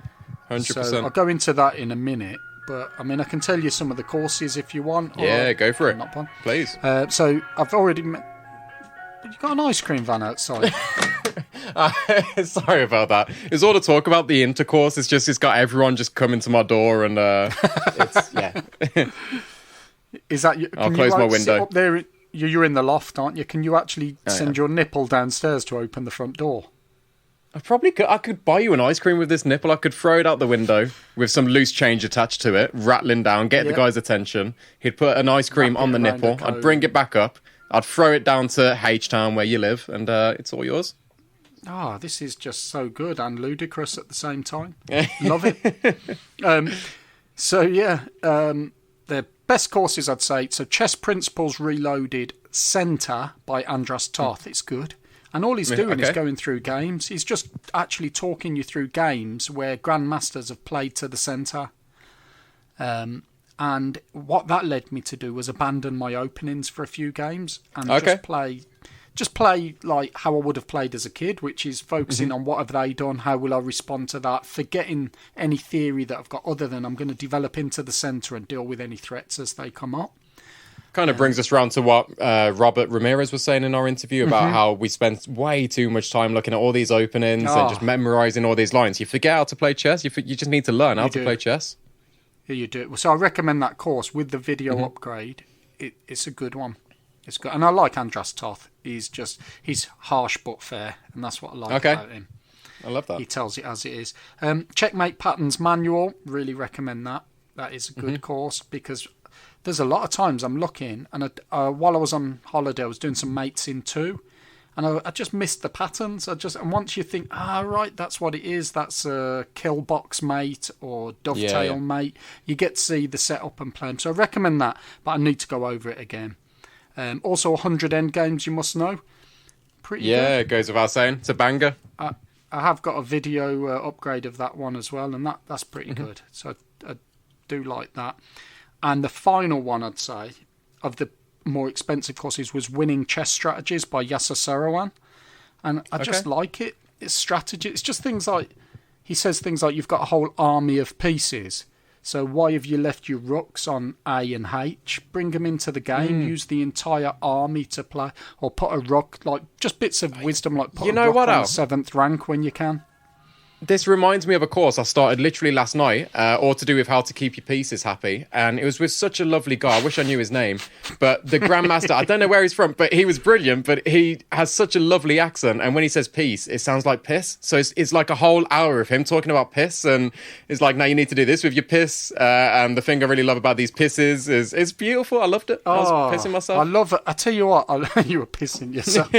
100%. So I'll go into that in a minute. But, I mean, I can tell you some of the courses if you want. Yeah, go for it. Not one. Please. So I've already... You've got an ice cream van outside. Sorry about that. It's all the talk about the intercourse. It's got everyone just coming to my door and it's, yeah. Is that... I'll close my window. Sit up there, you're in the loft, aren't you? Can you actually send your nipple downstairs to open the front door? I probably could. I could buy you an ice cream with this nipple. I could throw it out the window with some loose change attached to it, rattling down, get the guy's attention. He'd put an ice cream on the nipple. I'd bring it back up. I'd throw it down to H-Town where you live, and it's all yours. Ah, this is just so good and ludicrous at the same time. Love it. The best courses, I'd say. So Chess Principles Reloaded Centre by Andras Tarth. It's good. And all he's doing is going through games. He's just actually talking you through games where grandmasters have played to the centre. And what that led me to do was abandon my openings for a few games and just play like how I would have played as a kid, which is focusing on what have they done, how will I respond to that, forgetting any theory that I've got other than I'm going to develop into the centre and deal with any threats as they come up. Kind of brings us round to what Robert Ramirez was saying in our interview about how we spent way too much time looking at all these openings and just memorising all these lines. You forget how to play chess. You just need to learn how to play chess. Yeah, you do. So I recommend that course with the video upgrade. It's a good one. It's good. And I like Andras Tarth. He's harsh but fair, and that's what I like about him. I love that. He tells it as it is. Checkmate Patterns Manual, really recommend that. That is a good course because there's a lot of times I'm looking, and while I was on holiday, I was doing some mates in 2, and I just missed the patterns. And once you think, right, that's what it is, that's a kill box mate or dovetail mate, you get to see the setup and plan. So I recommend that, but I need to go over it again. Also, 100 endgames you must know. Pretty good. Yeah, it goes without saying. It's a banger. I have got a video upgrade of that one as well, and that's pretty good. So I do like that. And the final one, I'd say, of the more expensive courses was Winning Chess Strategies by Yasser Seirawan. And I just like it. It's strategy. It's just things like, he says things like, you've got a whole army of pieces. So why have you left your rooks on A and H? Bring them into the game. Use the entire army to play. Or put a rook, like, just bits of wisdom, like put a rook on the 7th rank when you can. This reminds me of a course I started literally last night, all to do with how to keep your pieces happy. And it was with such a lovely guy. I wish I knew his name. But the Grandmaster, I don't know where he's from, but he was brilliant. But he has such a lovely accent. And when he says peace, it sounds like piss. So it's like a whole hour of him talking about piss. And it's like, now you need to do this with your piss. And the thing I really love about these pisses is it's beautiful. I loved it. I was pissing myself. I love it. I tell you what, you were pissing yourself.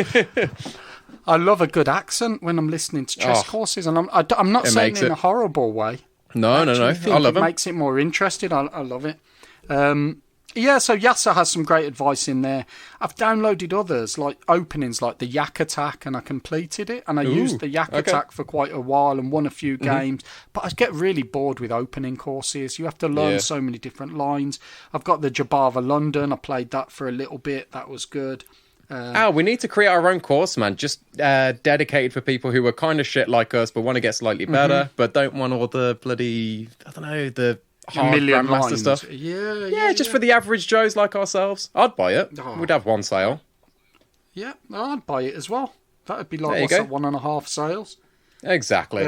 I love a good accent when I'm listening to chess courses, and I'm not saying it in a horrible way. No. I love it. It makes it more interesting. I love it. So Yasser has some great advice in there. I've downloaded others, like openings, like the Yak Attack, and I completed it. And I used the Yak Attack for quite a while and won a few games. But I get really bored with opening courses. You have to learn so many different lines. I've got the Jabava London. I played that for a little bit. That was good. We need to create our own course, man. Just dedicated for people who are kind of shit like us, but want to get slightly better, but don't want all the bloody, I don't know, the hard Grandmaster stuff. Yeah, just for the average Joes like ourselves. I'd buy it. We'd have one sale. Yeah, I'd buy it as well. That'd be like, 1.5 sales? Exactly.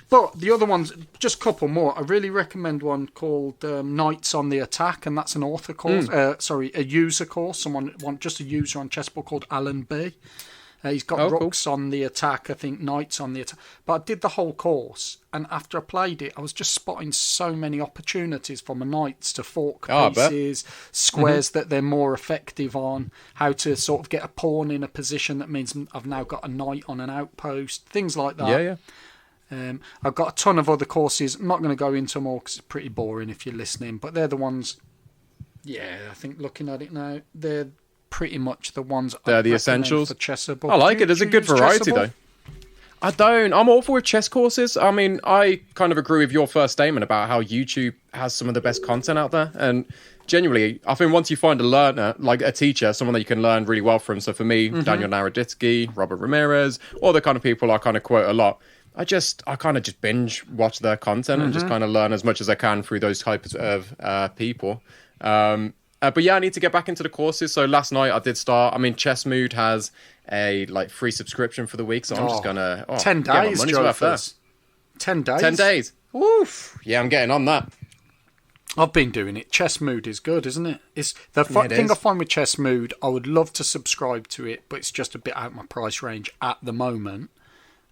But the other ones, just a couple more. I really recommend one called Knights on the Attack, and that's an author course. A user course. Just a user on Chessboard called Alan B. He's got rooks on the attack, I think knights on the attack. But I did the whole course, and after I played it, I was just spotting so many opportunities for my knights to fork pieces, squares that they're more effective on, how to sort of get a pawn in a position that means I've now got a knight on an outpost, things like that. Yeah. I've got a ton of other courses. I'm not going to go into them all because it's pretty boring if you're listening, but they're the ones, I think looking at it now, they're pretty much the ones They're the recommend essentials. for chessable. I like it. There's a Do you good use variety, chessable? though. I don't. I'm all for chess courses. I mean, I kind of agree with your first statement about how YouTube has some of the best content out there. And genuinely, I think once you find a learner, like a teacher, someone that you can learn really well from. So for me, Daniel Naroditsky, Robert Ramirez, all the kind of people I kind of quote a lot. I kind of just binge watch their content and just kind of learn as much as I can through those types of people. But yeah, I need to get back into the courses. So last night I did start. I mean, Chess Mood has a free subscription for the week, so I'm just gonna 10 get my days, money's worth there. 10 days. 10 days. Oof. Yeah, I'm getting on that. I've been doing it. Chess Mood is good, isn't it? It's the it thing is. I find with Chess Mood. I would love to subscribe to it, but it's just a bit out of my price range at the moment.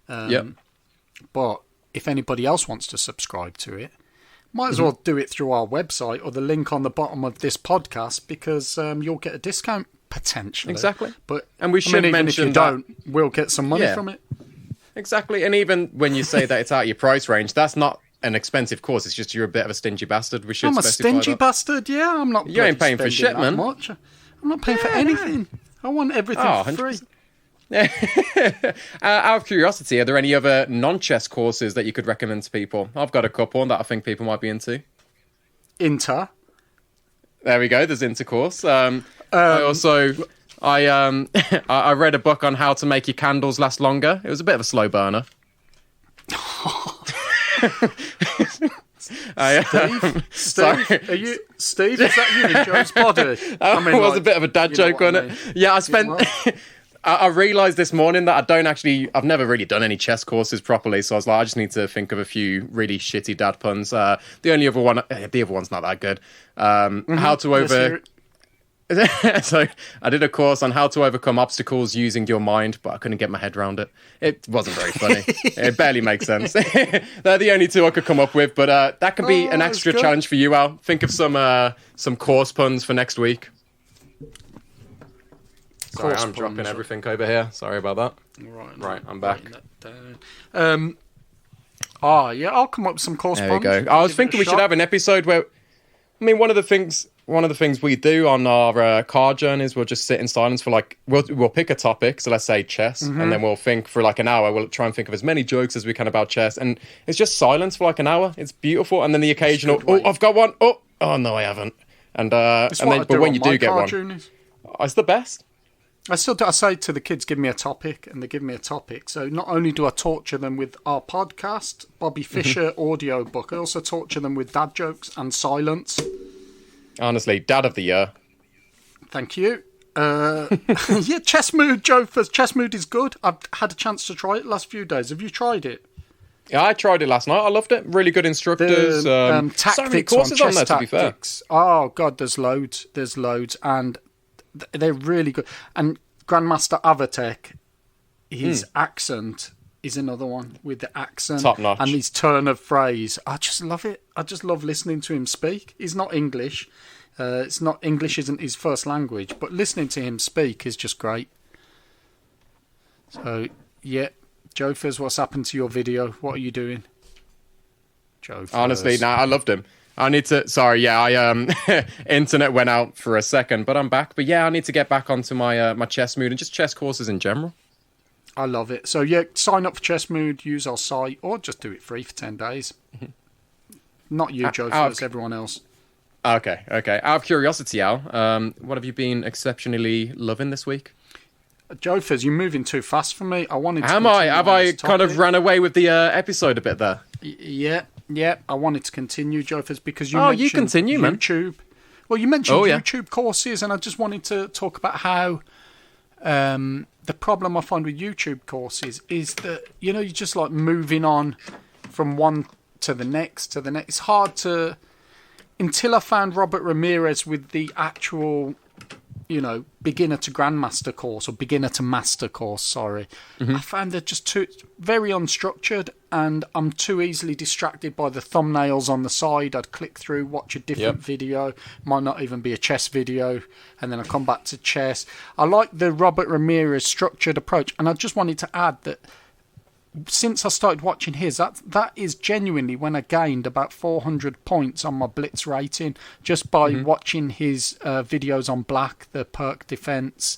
Yep. But if anybody else wants to subscribe to it, might as well do it through our website or the link on the bottom of this podcast, because you'll get a discount potentially. Exactly. But And we should even mention if you that- don't, we'll get some money Yeah. from it. Exactly. And even when you say that it's out of your price range, that's not an expensive course. It's just you're a bit of a stingy bastard. We should I'm a specify stingy that. bastard. Yeah, I'm not. You ain't bloody paying for spending shit, that man. Much. I'm not paying for anything. I want everything Oh, for free. 100%. Out of curiosity, are there any other non-chess courses that you could recommend to people? I've got a couple that I think people might be into. Inter. There we go. There's intercourse. I I read a book on how to make your candles last longer. It was a bit of a slow burner. Steve, Sorry. are you Steve? Is that you in Joe's body? I mean, It was like, a bit of a dad you know joke what on I mean. it. Yeah, I spent. What? I realised this morning that I've never really done any chess courses properly, so I was like, I just need to think of a few really shitty dad puns. The other one's not that good. How to Let's hear over. it. So I did a course on how to overcome obstacles using your mind, but I couldn't get my head around it. It wasn't very funny. It barely makes sense. They're the only two I could come up with, but that could be an that's extra good. challenge for you, Al. Think of some course puns for next week. Sorry, Course I'm dropping puns. everything over here. Sorry about that. Right, I'm back. Yeah, I'll come up with some course There we puns. go. I was Give it a thinking we should shot. have an episode where, I mean, one of the things we do on our car journeys, we'll just sit in silence for we'll pick a topic. So let's say chess, and then we'll think for an hour. We'll try and think of as many jokes as we can about chess, and it's just silence for an hour. It's beautiful, and then the occasional, good way. I've got one. Oh no, I haven't. And It's and what then, I but when on you my do get car one, journeys. it's the best. I say to the kids, give me a topic, and they give me a topic. So not only do I torture them with our podcast, Bobby Fischer audio book, I also torture them with dad jokes and silence. Honestly, dad of the year. Thank you. Yeah, Chess Mood, Joe. Chess Mood is good. I've had a chance to try it last few days. Have you tried it? Yeah, I tried it last night. I loved it. Really good instructors. Tactics so many courses on on chess there, to be fair. tactics. Oh god, there's loads, and they're really good. And Grandmaster Avatek, his accent is another one with the accent, Top notch. and his turn of phrase. I just love it. I just love listening to him speak. He's not English. English isn't his first language, but listening to him speak is just great. So yeah, Joe Fizz, what's happened to your video? What are you doing? Joe Fizz. Honestly, I loved him. I need to. Sorry, yeah, internet went out for a second, but I'm back. But yeah, I need to get back onto my my chess mood and just chess courses in general. I love it. So yeah, sign up for Chess Mood, use our site, or just do it free for 10 days. Not you, Joe, first, everyone else. Okay. Out of curiosity, Al, what have you been exceptionally loving this week? Joe Fizz, you're moving too fast for me. I wanted to. Have I continue on this kind of topic. ran away with the episode a bit there? Yeah. I wanted to continue, Joe Fizz, because you Oh, mentioned you continue, man. YouTube. Well, you mentioned Oh, yeah. YouTube courses, and I just wanted to talk about how the problem I find with YouTube courses is that, you're just like moving on from one to the next. It's hard to, until I found Robert Ramirez with the actual, beginner to grandmaster course, or beginner to master course, sorry. I found they're just too very unstructured, and I'm too easily distracted by the thumbnails on the side. I'd click through, watch a different video, might not even be a chess video, and then I come back to chess. I like the Robert Ramirez structured approach, and I just wanted to add that since I started watching his, that is genuinely when I gained about 400 points on my blitz rating just by watching his videos on black, the perk defense.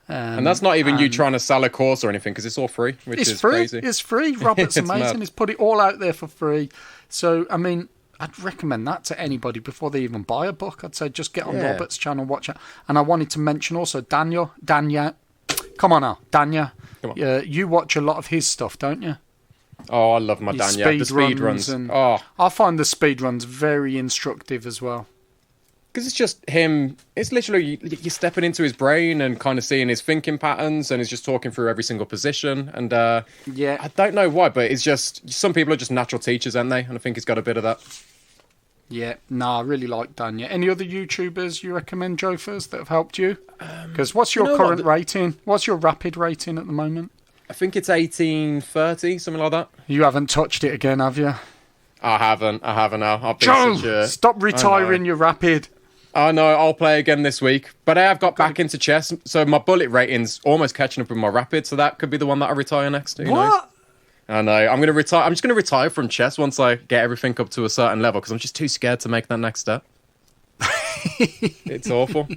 And that's not even you trying to sell a course or anything, because it's all free, which is crazy. It's free. Robert's amazing. He's put it all out there for free. So, I mean, I'd recommend that to anybody before they even buy a book. I'd say just get on Robert's channel, watch it. And I wanted to mention also Danya. Come on now, Danya. You watch a lot of his stuff, don't you? Oh, I love my Danya. The speed runs. I find the speed runs very instructive as well. Because it's just him. It's literally you're stepping into his brain and kind of seeing his thinking patterns, and he's just talking through every single position. And I don't know why, but it's just some people are just natural teachers, aren't they? And I think he's got a bit of that. Yeah, I really like Danya. Any other YouTubers you recommend, Joe, first that have helped you? Because what's your current rating? What's your rapid rating at the moment? I think it's 1830, something like that. You haven't touched it again, have you? I haven't now. I've Joe, been stop retiring your rapid. I know, I'll play again this week. But I have got back into chess, so my bullet rating's almost catching up with my rapid, so that could be the one that I retire next. Who knows? I know. I'm going to retire. I'm just going to retire from chess once I get everything up to a certain level, because I'm just too scared to make that next step. It's awful.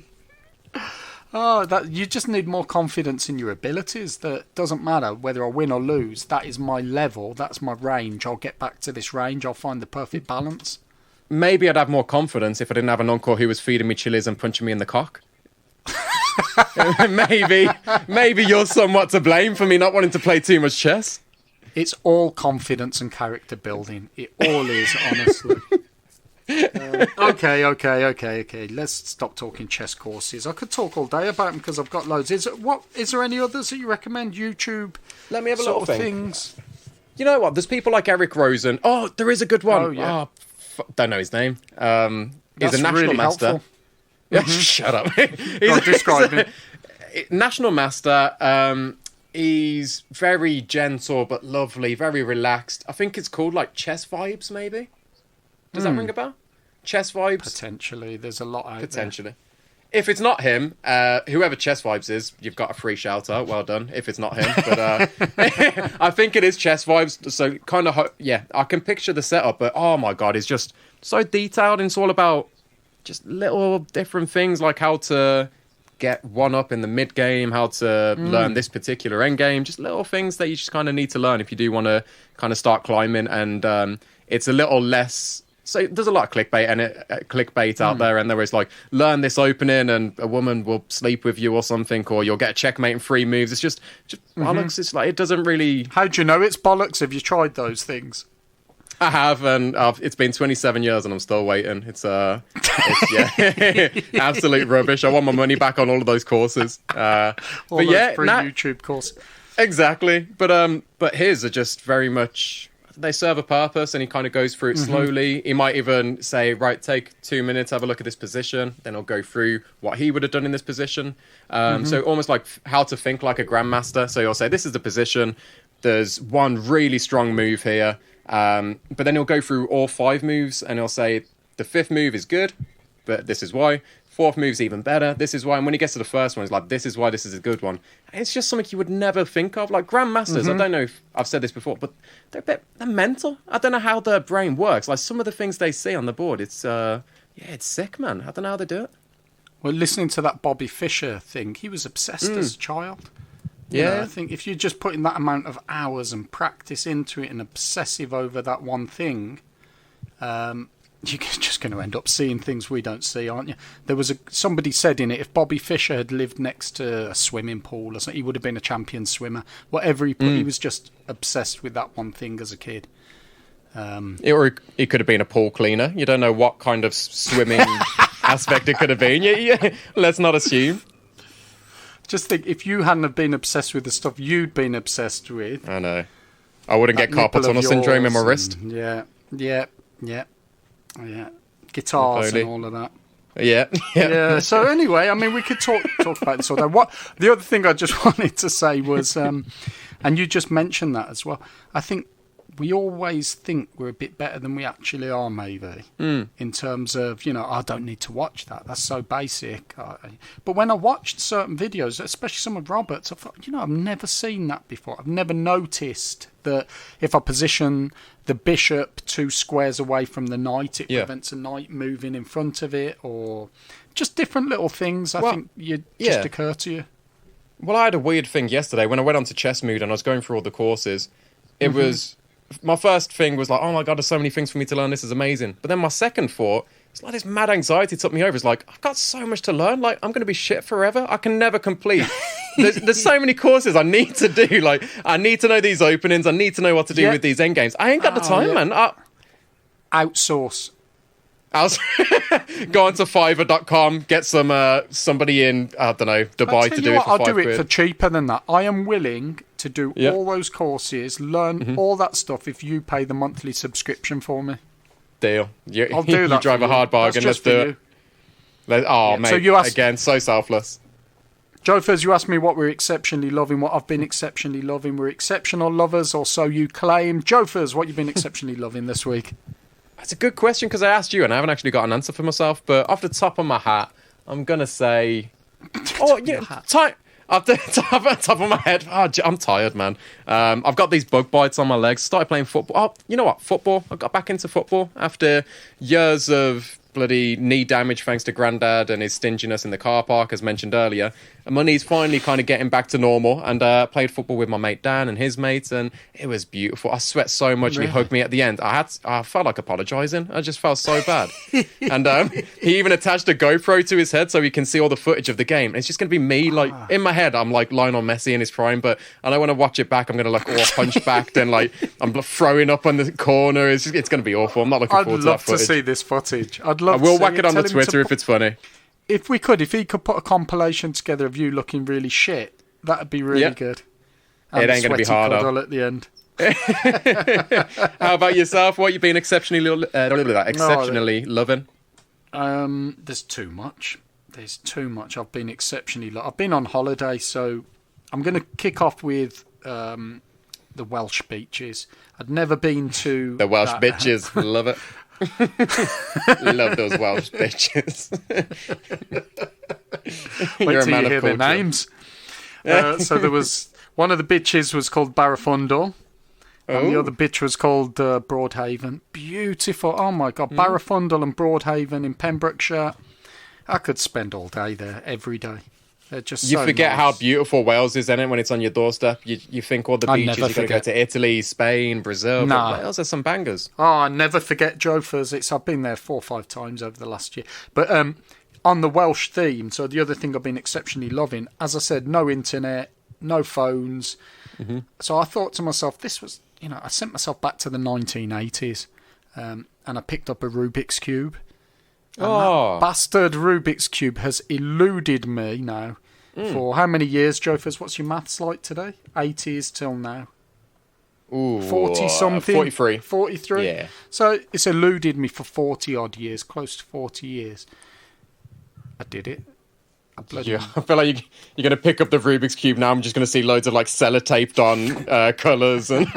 You just need more confidence in your abilities. That doesn't matter whether I win or lose. That is my level. That's my range. I'll get back to this range. I'll find the perfect balance. Maybe I'd have more confidence if I didn't have an uncle who was feeding me chilies and punching me in the cock. Maybe you're somewhat to blame for me not wanting to play too much chess. It's all confidence and character building. It all is, honestly. Okay. Let's stop talking chess courses. I could talk all day about them because I've got loads. Is there any others that you recommend? YouTube? Let me have a little think. Things. You know what? There's people like Eric Rosen. Oh, there is a good one. Oh, yeah. Don't know his name. He's That's a national really master. Yeah, shut up. Describe him. National master. He's very gentle but lovely, very relaxed. I think it's called like Chess Vibes, maybe. Does that ring a bell? Chess Vibes? Potentially. There's a lot out Potentially. If it's not him, whoever Chess Vibes is, you've got a free shout out. Well done. If it's not him, but I think it is Chess Vibes. So kind of, I can picture the setup. But oh my god, it's just so detailed, and it's all about just little different things like how to get one up in the mid game, how to learn this particular end game. Just little things that you just kind of need to learn if you do want to kind of start climbing. And it's a little less. So there's a lot of clickbait out there, and there is like, learn this opening and a woman will sleep with you or something, or you'll get a checkmate in 3 moves. It's just bollocks. It's like, it doesn't really... How do you know it's bollocks? Have you tried those things? I have, and it's been 27 years and I'm still waiting. It's absolute rubbish. I want my money back on all of those courses. All those free YouTube courses. Exactly. But his are just very much... They serve a purpose, and he kind of goes through it slowly. He might even say, right, take 2 minutes, have a look at this position. Then he'll go through what he would have done in this position. So almost like how to think like a grandmaster. So he'll say, this is the position. There's one really strong move here. But then he'll go through all 5 moves, and he'll say, the 5th move is good, but this is why. 4th move's even better. This is why. And when he gets to the first one, he's like, this is why this is a good one. And it's just something you would never think of. Like grandmasters, I don't know if I've said this before, but they're mental. I don't know how their brain works. Like some of the things they see on the board, it's sick, man. I don't know how they do it. Well, listening to that Bobby Fischer thing, he was obsessed as a child. Yeah. I think if you're just putting that amount of hours and practice into it and obsessive over that one thing, you're just going to end up seeing things we don't see, aren't you? There was somebody said in it, if Bobby Fischer had lived next to a swimming pool or something, he would have been a champion swimmer. Whatever he put, he was just obsessed with that one thing as a kid. Or he could have been a pool cleaner. You don't know what kind of swimming aspect it could have been. Yeah, let's not assume. Just think, if you hadn't have been obsessed with the stuff you'd been obsessed with... I know. I wouldn't get carpal tunnel syndrome in my wrist. Yeah. Guitars and all of that. Yeah. So anyway, I mean, we could talk about this all day. What the other thing I just wanted to say was, and you just mentioned that as well. I think we always think we're a bit better than we actually are, maybe, in terms of, I don't need to watch that. That's so basic. But when I watched certain videos, especially some of Robert's, I thought, I've never seen that before. I've never noticed that if I position the bishop 2 squares away from the knight, it prevents a knight moving in front of it, or just different little things I think just occur to you. Well, I had a weird thing yesterday when I went onto Chess Mood and I was going through all the courses. It was... My first thing was like, oh my God, there's so many things for me to learn. This is amazing. But then my second thought, it's like this mad anxiety took me over. It's like, I've got so much to learn. Like, I'm going to be shit forever. I can never complete. There's so many courses I need to do. Like, I need to know these openings. I need to know what to do with these endgames. I ain't got the time, man. Outsource. Go onto Fiverr.com, get somebody in, I don't know, Dubai to do it for I'll £5. do it for cheaper than that. I am willing to do all those courses, learn all that stuff if you pay the monthly subscription for me. Deal. I'll do that. You drive a hard bargain. Let's do it. Mate, so again, so selfless. Joe Fizz, you asked me what we're exceptionally loving, what I've been exceptionally loving. We're exceptional lovers, or so you claim. Joe Fizz, what you've been exceptionally loving this week? That's a good question because I asked you and I haven't actually got an answer for myself. But off the top of my hat, I'm going to say... Off the top of my head, I'm tired, man. I've got these bug bites on my legs. Started playing football. Oh, you know what? Football. I got back into football after years of bloody knee damage thanks to Grandad and his stinginess in the car park, as mentioned earlier. And my knee's finally kind of getting back to normal. And played football with my mate Dan and his mates, and it was beautiful. I sweat so much, and he hugged me at the end. I felt like apologising. I just felt so bad. And he even attached a GoPro to his head so he can see all the footage of the game. It's just going to be me, like, in my head, I'm like Lionel Messi in his prime, but I know when I watch it back, I'm going to look all hunchbacked and like I'm throwing up on the corner. It's going to be awful. I'm not looking forward to that footage. I'd love to see this footage. I will whack it on the Twitter if it's funny. If he could put a compilation together of you looking really shit, that'd be really good. And it ain't going to be hard. At the end. How about yourself? What you been exceptionally loving? There's too much. I've been exceptionally. I've been on holiday, so I'm going to kick off with the Welsh beaches. I'd never been to the Welsh bitches. Love it. Love those Welsh bitches. Wait till you hear their names. So there was one of the bitches was called Barafundle, and the other bitch was called Broadhaven. Beautiful. Oh my God, Barafundle and Broadhaven in Pembrokeshire. I could spend all day there, every day. They're just you so forget nice. how beautiful Wales is, isn't it, when it's on your doorstep? You think all the beaches, you've got to go to Italy, Spain, Brazil. Nah. But Wales has some bangers. Oh, I never forget Joe Fizz. I've been there 4 or 5 times over the last year. But on the Welsh theme, so the other thing I've been exceptionally loving, as I said, no internet, no phones. Mm-hmm. So I thought to myself, this was, I sent myself back to the 1980s, and I picked up a Rubik's Cube. And that bastard Rubik's Cube has eluded me now for how many years, Joe Fizz? What's your maths like today? 80s till now. 40-something? 43. 43? Yeah. So it's eluded me for 40-odd years, close to 40 years. I did it. I feel like you're going to pick up the Rubik's Cube now. I'm just going to see loads of like sellotaped on colours and...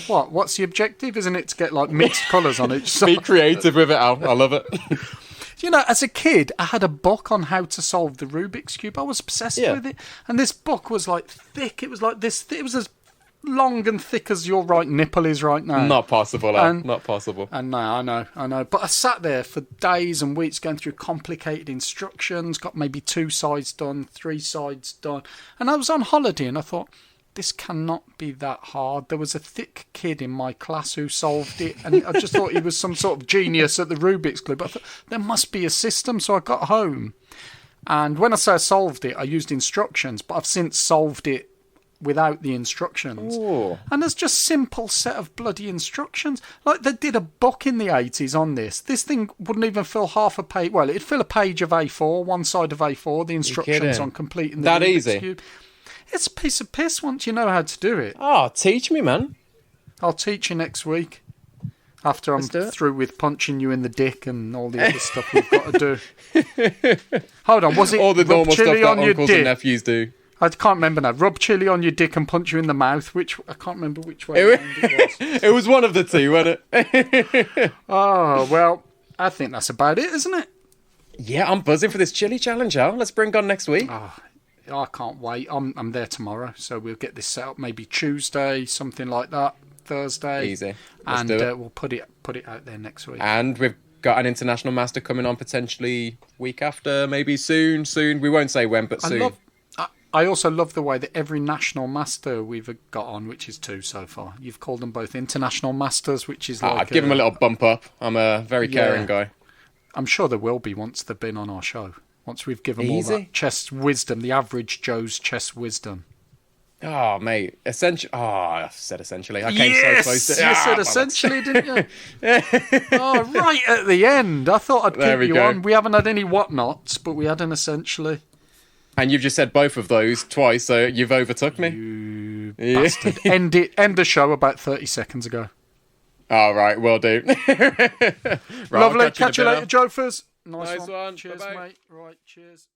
What's the objective? Isn't it to get like mixed colours on each side? Be creative with it, Al. I love it. As a kid, I had a book on how to solve the Rubik's Cube. I was obsessed with it. And this book was like thick. It was like this. It was as long and thick as your right nipple is right now. Not possible, Al. Not possible. And no, I know. But I sat there for days and weeks going through complicated instructions, got maybe 2 sides done, 3 sides done. And I was on holiday and I thought, this cannot be that hard. There was a thick kid in my class who solved it, and I just thought he was some sort of genius at the Rubik's Cube. I thought, there must be a system. So I got home, and when I say I solved it, I used instructions, but I've since solved it without the instructions. Ooh. And there's just simple set of bloody instructions. Like, they did a book in the 80s on this. This thing wouldn't even fill half a page. Well, it'd fill a page of A4, one side of A4, the instructions on completing the Rubik's Cube. It's a piece of piss once you know how to do it. Oh, teach me, man. I'll teach you next week. After I'm through with punching you in the dick and all the other stuff we've got to do. Hold on, was it all the normal stuff that on uncles and nephews do? I can't remember now. Rub chili on your dick and punch you in the mouth. I can't remember which way around it was. It was one of the two, wasn't it? Oh, well, I think that's about it, isn't it? Yeah, I'm buzzing for this chili challenge, Al. Let's bring on next week. Oh, I can't wait. I'm there tomorrow, so we'll get this set up maybe Tuesday, something like that, Thursday. Easy. Let's and do it. We'll put it out there next week. And we've got an international master coming on potentially week after, maybe soon. We won't say when, but soon. I also love the way that every national master we've got on, which is 2 so far, you've called them both international masters, which is like... I'd give them a little bump up. I'm a very caring guy. I'm sure there will be once they've been on our show. Once we've given all Easy. that chess wisdom, the average Joe's chess wisdom. Oh, mate. Essentially. Oh, I said essentially. I came Yes! so close to You said essentially, didn't you? Oh, right at the end. I thought I'd There keep we you go. on. We haven't had any whatnots, but we had an essentially. And you've just said both of those twice, so you've overtook me. You bastard. End the show about 30 seconds ago. All right, will do. Right, Lovely. I'll Catch you in a bit, later, Joe Fizz. Nice one. Cheers, Bye-bye. mate. Right, cheers.